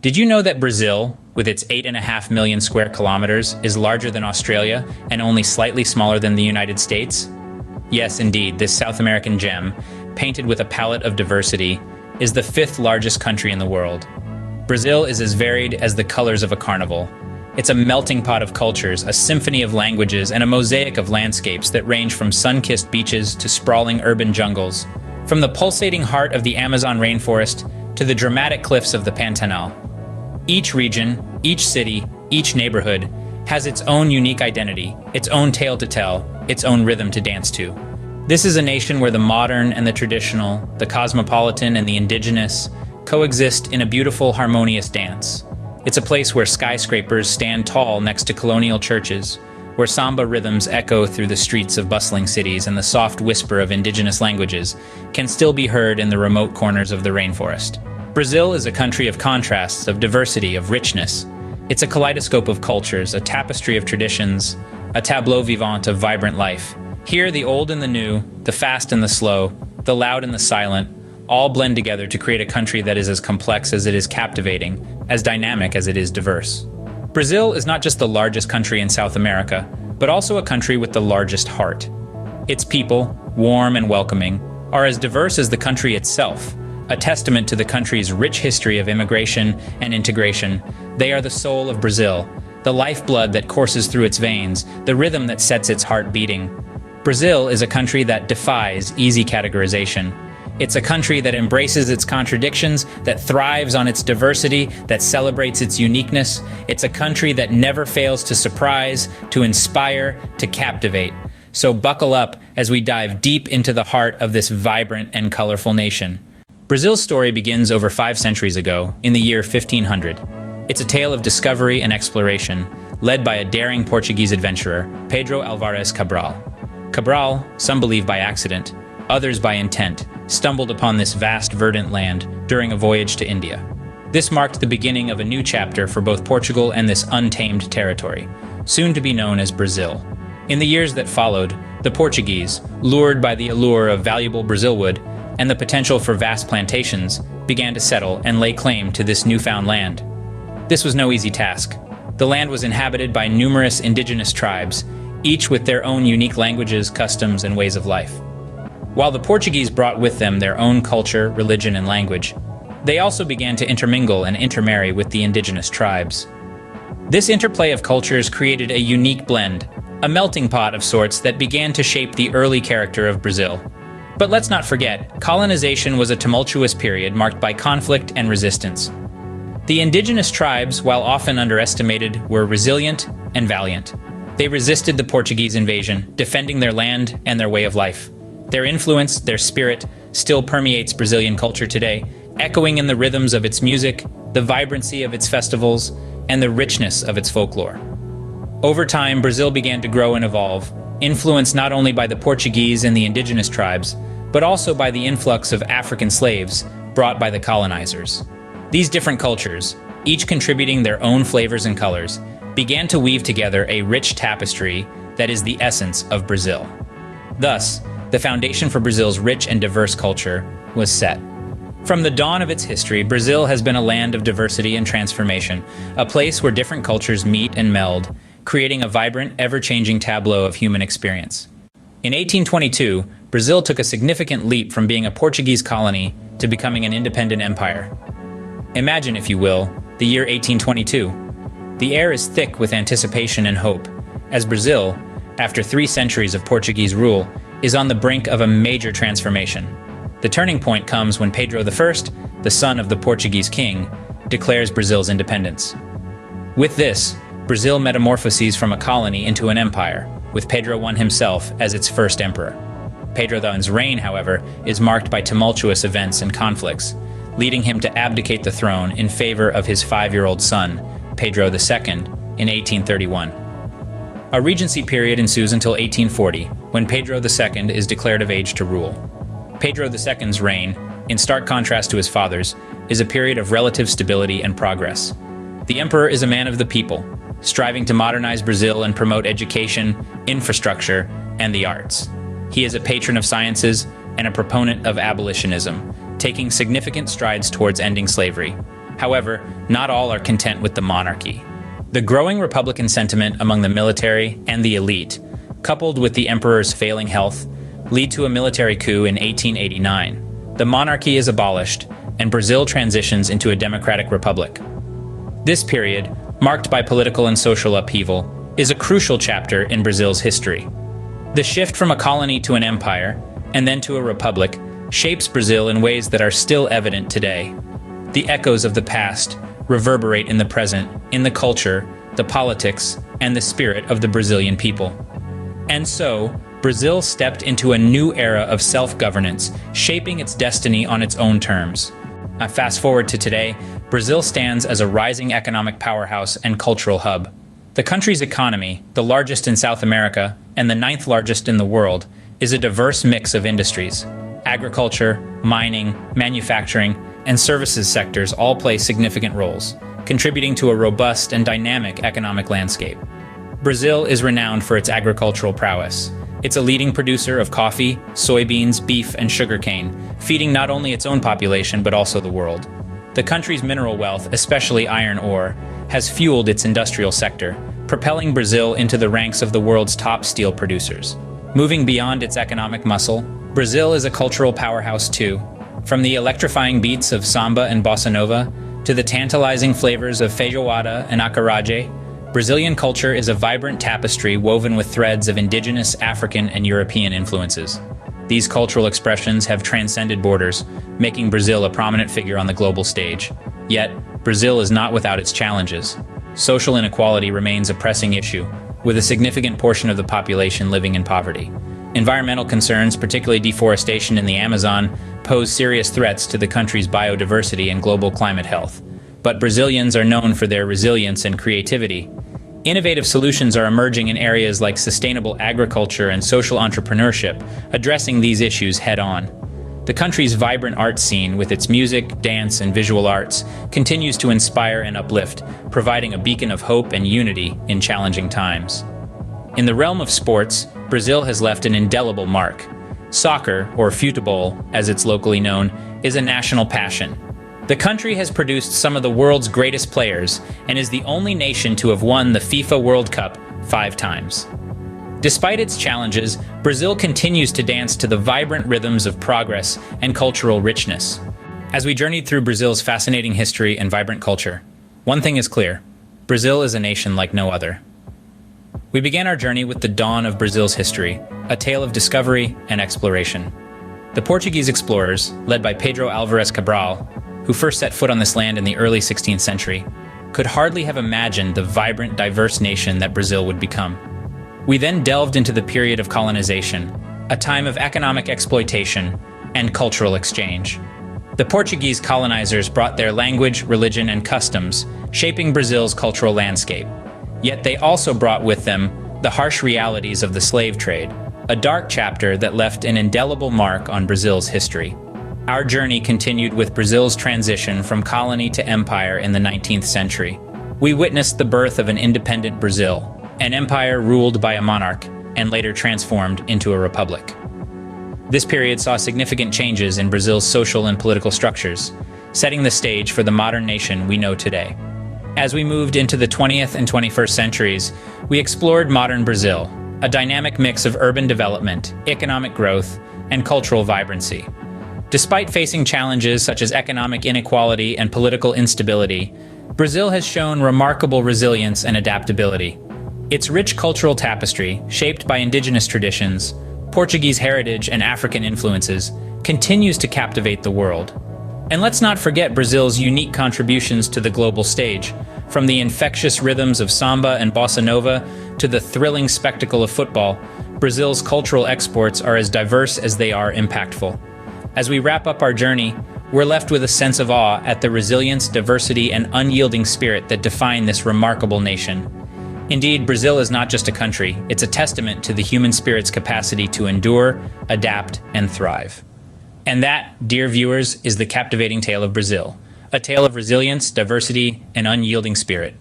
Did you know that Brazil, with its 8.5 million square kilometers, is larger than Australia and only slightly smaller than the United States? Yes, indeed, this South American gem, painted with a palette of diversity, is the fifth largest country in the world. Brazil is as varied as the colors of a carnival. It's a melting pot of cultures, a symphony of languages, and a mosaic of landscapes that range from sun-kissed beaches to sprawling urban jungles, from the pulsating heart of the Amazon rainforest to the dramatic cliffs of the Pantanal. Each region, each city, each neighborhood has its own unique identity, its own tale to tell, its own rhythm to dance to. This is a nation where the modern and the traditional, the cosmopolitan and the indigenous, coexist in a beautiful, harmonious dance. It's a place where skyscrapers stand tall next to colonial churches, where samba rhythms echo through the streets of bustling cities and the soft whisper of indigenous languages can still be heard in the remote corners of the rainforest. Brazil is a country of contrasts, of diversity, of richness. It's a kaleidoscope of cultures, a tapestry of traditions, a tableau vivant of vibrant life. Here, the old and the new, the fast and the slow, the loud and the silent, all blend together to create a country that is as complex as it is captivating, as dynamic as it is diverse. Brazil is not just the largest country in South America, but also a country with the largest heart. Its people, warm and welcoming, are as diverse as the country itself, a testament to the country's rich history of immigration and integration. They are the soul of Brazil, the lifeblood that courses through its veins, the rhythm that sets its heart beating. Brazil is a country that defies easy categorization. It's a country that embraces its contradictions, that thrives on its diversity, that celebrates its uniqueness. It's a country that never fails to surprise, to inspire, to captivate. So buckle up as we dive deep into the heart of this vibrant and colorful nation. Brazil's story begins over 5 centuries ago, in the year 1500. It's a tale of discovery and exploration, led by a daring Portuguese adventurer, Pedro Álvares Cabral. Cabral, some believe by accident, others by intent, stumbled upon this vast verdant land during a voyage to India. This marked the beginning of a new chapter for both Portugal and this untamed territory, soon to be known as Brazil. In the years that followed, the Portuguese, lured by the allure of valuable Brazilwood and the potential for vast plantations, began to settle and lay claim to this newfound land. This was no easy task. The land was inhabited by numerous indigenous tribes, each with their own unique languages, customs, and ways of life. While the Portuguese brought with them their own culture, religion, and language, they also began to intermingle and intermarry with the indigenous tribes. This interplay of cultures created a unique blend, a melting pot of sorts that began to shape the early character of Brazil. But let's not forget, colonization was a tumultuous period marked by conflict and resistance. The indigenous tribes, while often underestimated, were resilient and valiant. They resisted the Portuguese invasion, defending their land and their way of life. Their influence, their spirit, still permeates Brazilian culture today, echoing in the rhythms of its music, the vibrancy of its festivals, and the richness of its folklore. Over time, Brazil began to grow and evolve, influenced not only by the Portuguese and the indigenous tribes, but also by the influx of African slaves brought by the colonizers. These different cultures, each contributing their own flavors and colors, began to weave together a rich tapestry that is the essence of Brazil. Thus, the foundation for Brazil's rich and diverse culture was set. From the dawn of its history, Brazil has been a land of diversity and transformation, a place where different cultures meet and meld, creating a vibrant, ever-changing tableau of human experience. In 1822, Brazil took a significant leap from being a Portuguese colony to becoming an independent empire. Imagine, if you will, the year 1822. The air is thick with anticipation and hope, as Brazil, after 3 centuries of Portuguese rule, is on the brink of a major transformation. The turning point comes when Pedro I, the son of the Portuguese king, declares Brazil's independence. With this, Brazil metamorphoses from a colony into an empire, with Pedro I himself as its first emperor. Pedro I's reign, however, is marked by tumultuous events and conflicts, leading him to abdicate the throne in favor of his 5-year-old son, Pedro II, in 1831. A regency period ensues until 1840, when Pedro II is declared of age to rule. Pedro II's reign, in stark contrast to his father's, is a period of relative stability and progress. The emperor is a man of the people, striving to modernize Brazil and promote education, infrastructure, and the arts. He is a patron of sciences and a proponent of abolitionism, taking significant strides towards ending slavery. However, not all are content with the monarchy. The growing Republican sentiment among the military and the elite, coupled with the emperor's failing health, lead to a military coup in 1889. The monarchy is abolished, and Brazil transitions into a democratic republic. This period, marked by political and social upheaval, is a crucial chapter in Brazil's history. The shift from a colony to an empire, and then to a republic, shapes Brazil in ways that are still evident today. The echoes of the past reverberate in the present, in the culture, the politics, and the spirit of the Brazilian people. And so, Brazil stepped into a new era of self-governance, shaping its destiny on its own terms. Fast forward to today, Brazil stands as a rising economic powerhouse and cultural hub. The country's economy, the largest in South America and the ninth largest in the world, is a diverse mix of industries. Agriculture, mining, manufacturing, and services sectors all play significant roles, contributing to a robust and dynamic economic landscape. Brazil is renowned for its agricultural prowess. It's a leading producer of coffee, soybeans, beef, and sugarcane, feeding not only its own population but also the world. The country's mineral wealth, especially iron ore, has fueled its industrial sector, propelling Brazil into the ranks of the world's top steel producers. Moving beyond its economic muscle, Brazil is a cultural powerhouse too. From the electrifying beats of samba and bossa nova to the tantalizing flavors of feijoada and acarajé, Brazilian culture is a vibrant tapestry woven with threads of indigenous, African, and European influences. These cultural expressions have transcended borders, making Brazil a prominent figure on the global stage. Yet, Brazil is not without its challenges. Social inequality remains a pressing issue, with a significant portion of the population living in poverty. Environmental concerns, particularly deforestation in the Amazon, pose serious threats to the country's biodiversity and global climate health. But Brazilians are known for their resilience and creativity. Innovative solutions are emerging in areas like sustainable agriculture and social entrepreneurship, addressing these issues head-on. The country's vibrant art scene, with its music, dance, and visual arts, continues to inspire and uplift, providing a beacon of hope and unity in challenging times. In the realm of sports, Brazil has left an indelible mark. Soccer, or futebol, as it's locally known, is a national passion. The country has produced some of the world's greatest players and is the only nation to have won the FIFA World Cup 5 times. Despite its challenges, Brazil continues to dance to the vibrant rhythms of progress and cultural richness. As we journeyed through Brazil's fascinating history and vibrant culture, one thing is clear: Brazil is a nation like no other. We began our journey with the dawn of Brazil's history, a tale of discovery and exploration. The Portuguese explorers, led by Pedro Álvares Cabral, who first set foot on this land in the early 16th century, could hardly have imagined the vibrant, diverse nation that Brazil would become. We then delved into the period of colonization, a time of economic exploitation and cultural exchange. The Portuguese colonizers brought their language, religion, and customs, shaping Brazil's cultural landscape. Yet they also brought with them the harsh realities of the slave trade, a dark chapter that left an indelible mark on Brazil's history. Our journey continued with Brazil's transition from colony to empire in the 19th century. We witnessed the birth of an independent Brazil, an empire ruled by a monarch and later transformed into a republic. This period saw significant changes in Brazil's social and political structures, setting the stage for the modern nation we know today. As we moved into the 20th and 21st centuries, we explored modern Brazil, a dynamic mix of urban development, economic growth, and cultural vibrancy. Despite facing challenges such as economic inequality and political instability, Brazil has shown remarkable resilience and adaptability. Its rich cultural tapestry, shaped by indigenous traditions, Portuguese heritage, and African influences, continues to captivate the world. And let's not forget Brazil's unique contributions to the global stage, from the infectious rhythms of samba and bossa nova to the thrilling spectacle of football. Brazil's cultural exports are as diverse as they are impactful. As we wrap up our journey, we're left with a sense of awe at the resilience, diversity, and unyielding spirit that define this remarkable nation. Indeed, Brazil is not just a country, it's a testament to the human spirit's capacity to endure, adapt, and thrive. And that, dear viewers, is the captivating tale of Brazil, a tale of resilience, diversity, and unyielding spirit.